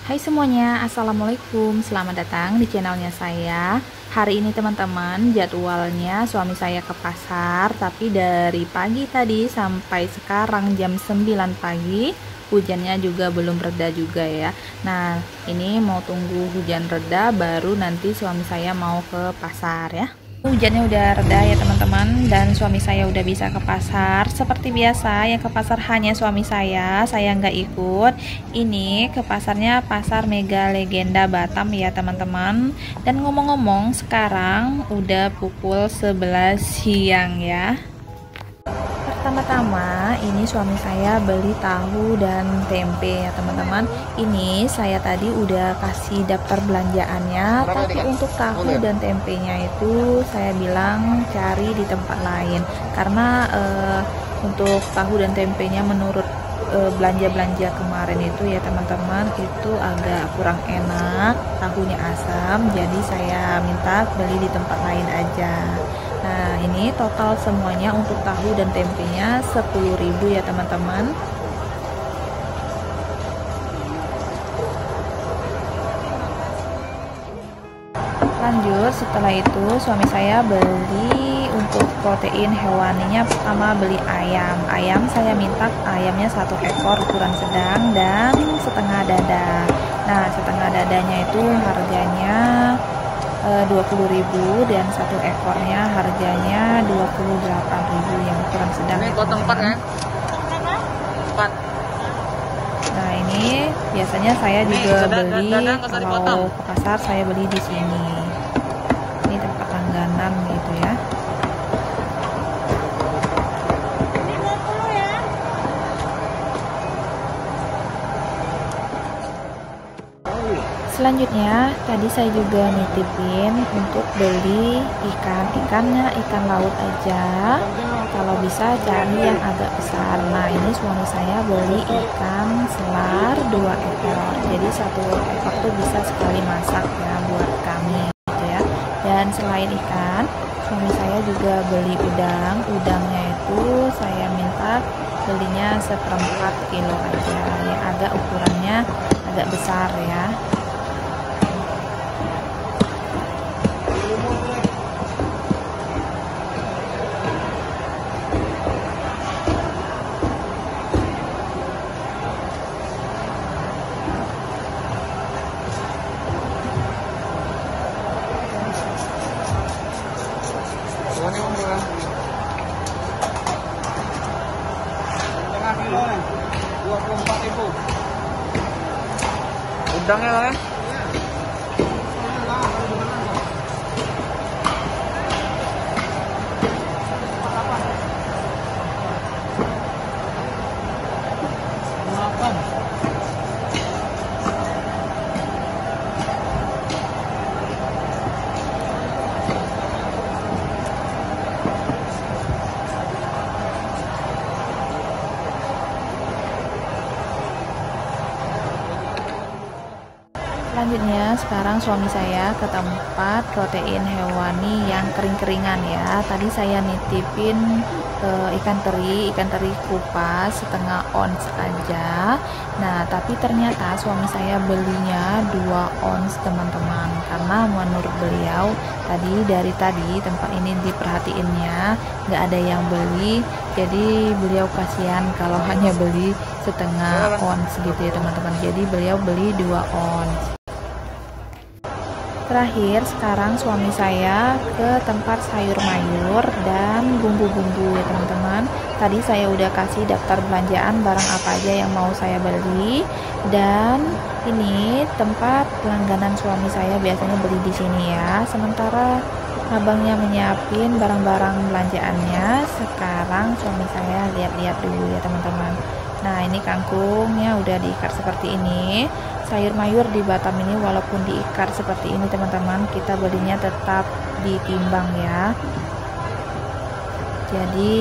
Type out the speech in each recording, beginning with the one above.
Hai semuanya, Assalamualaikum. Selamat datang di channelnya saya. Hari ini teman-teman, jadwalnya suami saya ke pasar, tapi dari pagi tadi sampai sekarang jam 9 pagi hujannya juga belum reda juga ya. Nah, ini mau tunggu hujan reda baru nanti suami saya mau ke pasar ya. Hujannya udah reda ya teman-teman, dan suami saya udah bisa ke pasar. Seperti biasa yang ke pasar hanya suami saya nggak ikut. Ini ke pasarnya Pasar Mega Legenda Batam ya teman-teman. Dan ngomong-ngomong, sekarang udah pukul 11 siang ya. Pertama-tama ini suami saya beli tahu dan tempe ya teman-teman. Ini saya tadi udah kasih daftar belanjaannya, tapi untuk tahu dan tempenya itu saya bilang cari di tempat lain karena untuk tahu dan tempenya menurut belanja-belanja kemarin itu ya teman-teman itu agak kurang enak, tahunya asam, jadi saya minta beli di tempat lain aja. Nah, ini total semuanya untuk tahu dan tempenya 10.000 ya teman-teman. Lanjut, setelah itu suami saya beli untuk protein hewaninya. Pertama beli ayam. Ayam saya minta ayamnya 1 ekor ukuran sedang dan setengah dada. Nah, setengah dadanya itu harganya 20.000 dan 1 ekornya harganya 28.000 yang ukuran sedang. Ini potong 4 kan? 4. Nah, ini biasanya saya juga beli kalau ke pasar, saya beli di sini. Ini tempat langganan gitu ya. Selanjutnya tadi saya juga nitipin untuk beli ikannya ikan laut aja, kalau bisa cari yang agak besar. Nah, ini suami saya beli ikan selar 2 ekor, jadi 1 ekor tuh bisa sekali masak ya buat kami gitu ya. Dan selain ikan, suami saya juga beli udangnya itu saya minta belinya 1/4 kilo aja, yang agak ukurannya agak besar ya. Udangnya lah ya. Selanjutnya sekarang suami saya ke tempat protein hewani yang kering-keringan ya. Tadi saya nitipin ikan teri kupas setengah ons aja. Nah, tapi ternyata suami saya belinya 2 ons teman-teman, karena menurut beliau dari tadi tempat ini diperhatiinnya nggak ada yang beli, jadi beliau kasihan kalau hanya beli setengah ons gitu ya teman-teman. Jadi beliau beli 2 ons. Terakhir sekarang suami saya ke tempat sayur mayur dan bumbu-bumbu ya teman-teman. Tadi saya udah kasih daftar belanjaan barang apa aja yang mau saya beli, dan ini tempat langganan suami saya biasanya beli di sini ya. Sementara abangnya menyiapin barang-barang belanjaannya, sekarang suami saya lihat-lihat dulu ya teman-teman. Nah, ini kangkungnya udah diikat seperti ini. Sayur mayur di Batam ini walaupun diikat seperti ini teman-teman, kita belinya tetap ditimbang ya. Jadi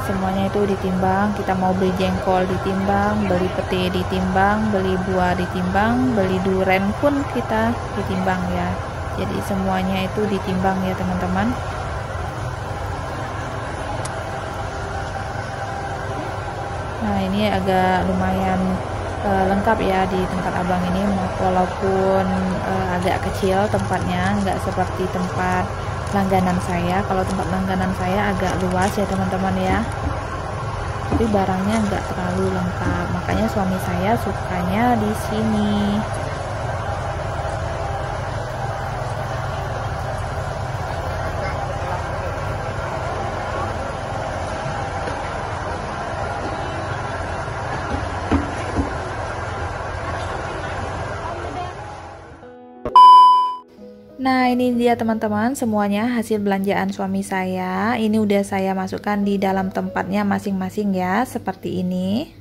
semuanya itu ditimbang. Kita mau beli jengkol ditimbang, beli pete ditimbang, beli buah ditimbang, beli duren pun kita ditimbang ya. Jadi semuanya itu ditimbang ya teman-teman. Nah, ini agak lumayan lengkap ya di tempat abang ini, walaupun agak kecil tempatnya, nggak seperti tempat langganan saya. Kalau tempat langganan saya agak luas ya teman-teman ya, tapi barangnya nggak terlalu lengkap, makanya suami saya sukanya di sini. Nah, ini dia teman-teman semuanya hasil belanjaan suami saya. Ini udah saya masukkan di dalam tempatnya masing-masing ya, seperti ini.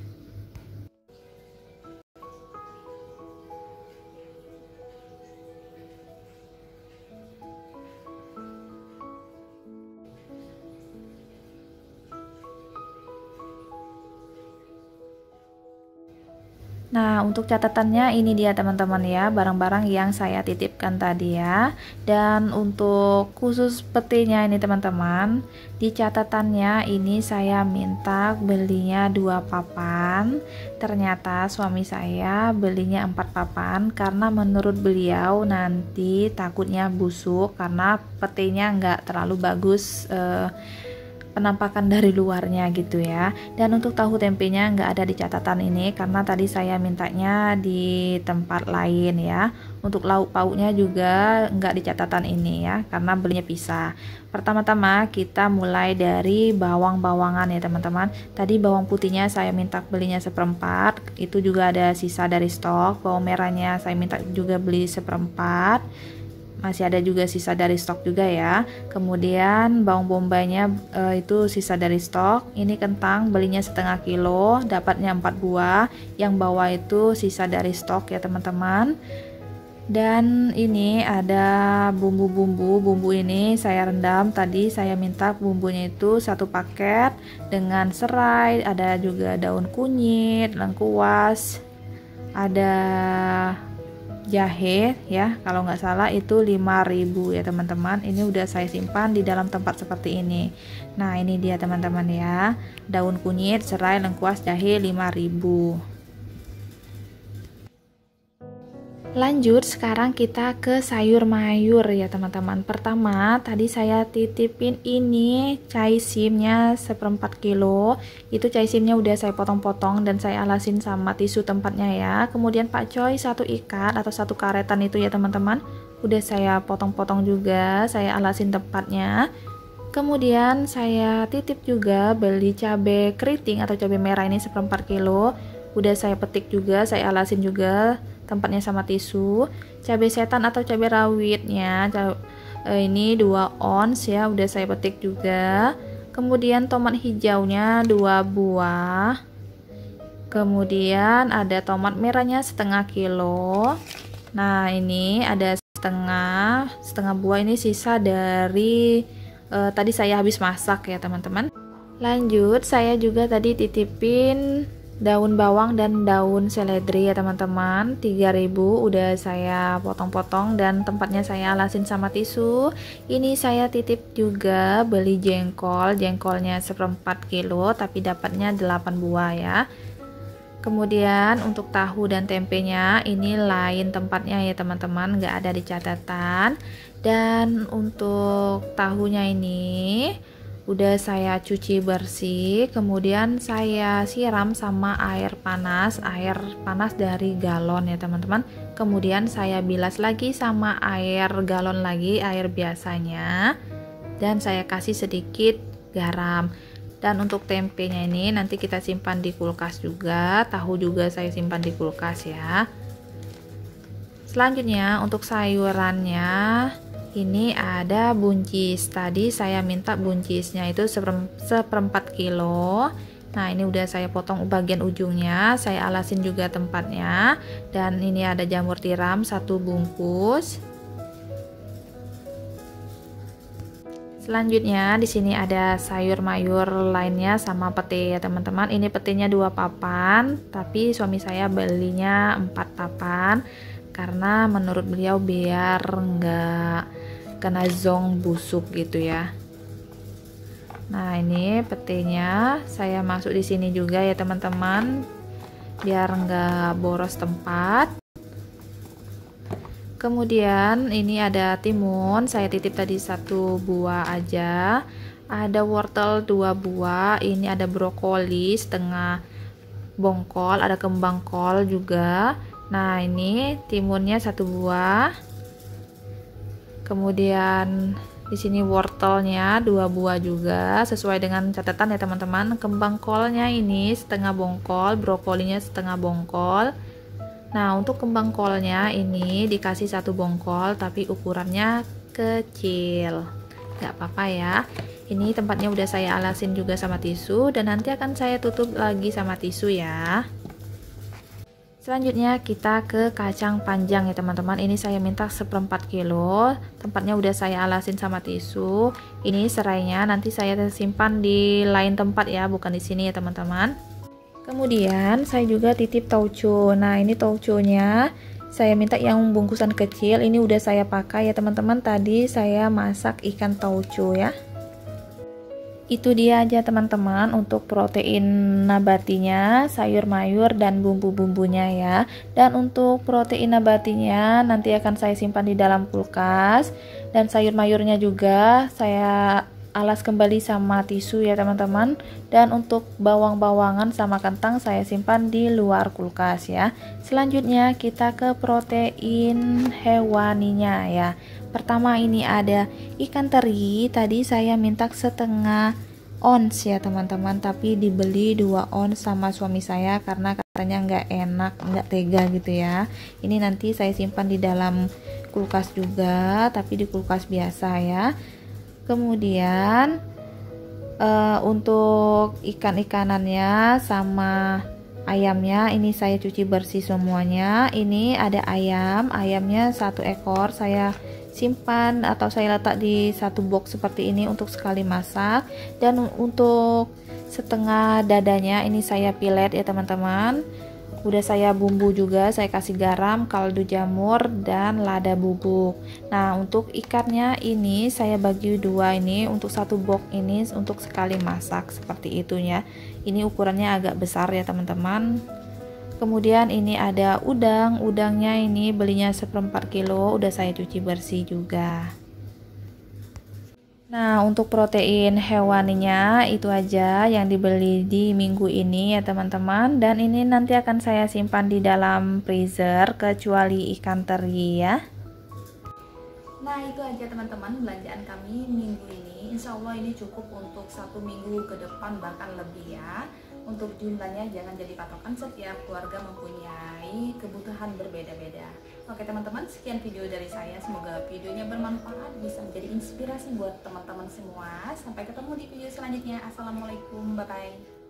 Nah, untuk catatannya ini dia teman-teman ya, barang-barang yang saya titipkan tadi ya. Dan untuk khusus petinya ini teman-teman, di catatannya ini saya minta belinya 2 papan. Ternyata suami saya belinya 4 papan karena menurut beliau nanti takutnya busuk karena petinya nggak terlalu bagus penampakan dari luarnya gitu ya. Dan untuk tahu tempenya nggak ada di catatan ini karena tadi saya mintanya di tempat lain ya. Untuk lauk pauknya juga nggak di catatan ini ya, karena belinya pisah. Pertama-tama kita mulai dari bawang-bawangan ya teman-teman. Tadi bawang putihnya saya minta belinya 1/4, itu juga ada sisa dari stok. Bawang merahnya saya minta juga beli 1/4, masih ada juga sisa dari stok juga ya. Kemudian bawang bombaynya itu sisa dari stok. Ini kentang belinya 1/2 kilo, dapatnya 4 buah. Yang bawah itu sisa dari stok ya teman-teman. Dan ini ada bumbu-bumbu. Bumbu ini saya rendam, tadi saya minta bumbunya itu 1 paket dengan serai, ada juga daun kunyit, lengkuas, ada jahe ya, kalau nggak salah itu 5.000 ya teman-teman. Ini udah saya simpan di dalam tempat seperti ini. Nah, ini dia teman-teman ya, daun kunyit, serai, lengkuas, jahe 5.000. Lanjut, sekarang kita ke sayur mayur ya teman-teman. Pertama, tadi saya titipin ini caisimnya 1/4 kilo. Itu caisimnya udah saya potong-potong dan saya alasin sama tisu tempatnya ya. Kemudian pakcoy 1 ikat atau 1 karetan itu ya teman-teman, udah saya potong-potong juga, saya alasin tempatnya. Kemudian saya titip juga beli cabai keriting atau cabai merah ini 1/4 kilo. Udah saya petik juga, saya alasin juga tempatnya sama tisu. Cabai setan atau cabai rawitnya ini 2 ons ya, udah saya petik juga. Kemudian tomat hijaunya 2 buah. Kemudian ada tomat merahnya 1/2 kilo. Nah, ini ada setengah buah, ini sisa dari tadi saya habis masak ya teman-teman. Lanjut, saya juga tadi titipin daun bawang dan daun seledri ya teman-teman, 3.000 udah saya potong-potong dan tempatnya saya alasin sama tisu. Ini saya titip juga beli jengkolnya 1/4 kilo tapi dapatnya 8 buah ya. Kemudian untuk tahu dan tempenya ini lain tempatnya ya teman-teman, nggak ada di catatan. Dan untuk tahunya ini udah saya cuci bersih, kemudian saya siram sama air panas dari galon ya teman-teman. Kemudian saya bilas lagi sama air galon lagi, air biasanya, dan saya kasih sedikit garam. Dan untuk tempenya ini nanti kita simpan di kulkas juga, tahu juga saya simpan di kulkas ya. Selanjutnya untuk sayurannya ini ada buncis. Tadi saya minta buncisnya itu 1/4 kilo. Nah, ini udah saya potong bagian ujungnya, saya alasin juga tempatnya. Dan ini ada jamur tiram 1 bungkus. Selanjutnya di sini ada sayur mayur lainnya sama pete ya teman-teman. Ini petenya 2 papan, tapi suami saya belinya 4 papan karena menurut beliau biar enggak kena zong busuk gitu ya. Nah, ini petenya saya masuk di sini juga ya teman-teman. biar nggak boros tempat. Kemudian ini ada timun, saya titip tadi 1 buah aja. Ada wortel 2 buah, ini ada brokoli setengah bongkol, ada kembang kol juga. Nah, ini timunnya 1 buah. Kemudian di sini wortelnya 2 buah juga, sesuai dengan catatan ya teman-teman. Kembang kolnya ini setengah bongkol, brokolinya setengah bongkol. Nah, untuk kembang kolnya ini dikasih 1 bongkol tapi ukurannya kecil. Gak apa-apa ya. Ini tempatnya udah saya alasin juga sama tisu dan nanti akan saya tutup lagi sama tisu ya. Selanjutnya kita ke kacang panjang ya teman-teman. Ini saya minta 1/4 kilo. Tempatnya udah saya alasin sama tisu. Ini serainya nanti saya simpan di lain tempat ya, bukan di sini ya teman-teman. Kemudian saya juga titip tauco. Nah, ini tauconya saya minta yang bungkusan kecil. Ini udah saya pakai ya teman-teman. Tadi saya masak ikan tauco ya. Itu dia aja teman-teman untuk protein nabatinya, sayur mayur dan bumbu-bumbunya ya. Dan untuk protein nabatinya nanti akan saya simpan di dalam kulkas, dan sayur mayurnya juga saya alas kembali sama tisu ya teman-teman. Dan untuk bawang-bawangan sama kentang saya simpan di luar kulkas ya. Selanjutnya kita ke protein hewaninya ya. Pertama ini ada ikan teri, tadi saya minta setengah ons ya teman-teman, tapi dibeli 2 ons sama suami saya karena katanya nggak enak, nggak tega gitu ya. Ini nanti saya simpan di dalam kulkas juga, tapi di kulkas biasa ya. Kemudian untuk ikan-ikanannya sama ayamnya ini saya cuci bersih semuanya. Ini ada ayamnya 1 ekor saya simpan atau saya letak di 1 box seperti ini untuk sekali masak. Dan untuk setengah dadanya ini saya pilet ya teman-teman. Udah saya bumbu juga, saya kasih garam, kaldu jamur, dan lada bubuk. Nah, untuk ikannya ini saya bagi 2, ini untuk 1 box ini untuk sekali masak seperti itu ya. Ini ukurannya agak besar ya teman-teman. Kemudian ini ada udangnya ini belinya 1/4 kilo, udah saya cuci bersih juga. Nah, untuk protein hewaninya itu aja yang dibeli di minggu ini ya teman-teman. Dan ini nanti akan saya simpan di dalam freezer kecuali ikan teri ya. Nah, itu aja teman-teman belanjaan kami minggu ini. Insya Allah ini cukup untuk 1 minggu ke depan bahkan lebih ya. Untuk jumlahnya jangan jadi patokan, setiap keluarga mempunyai kebutuhan berbeda-beda. Oke teman-teman, sekian video dari saya. Semoga videonya bermanfaat, bisa menjadi inspirasi buat teman-teman semua. Sampai ketemu di video selanjutnya. Assalamualaikum, bye-bye.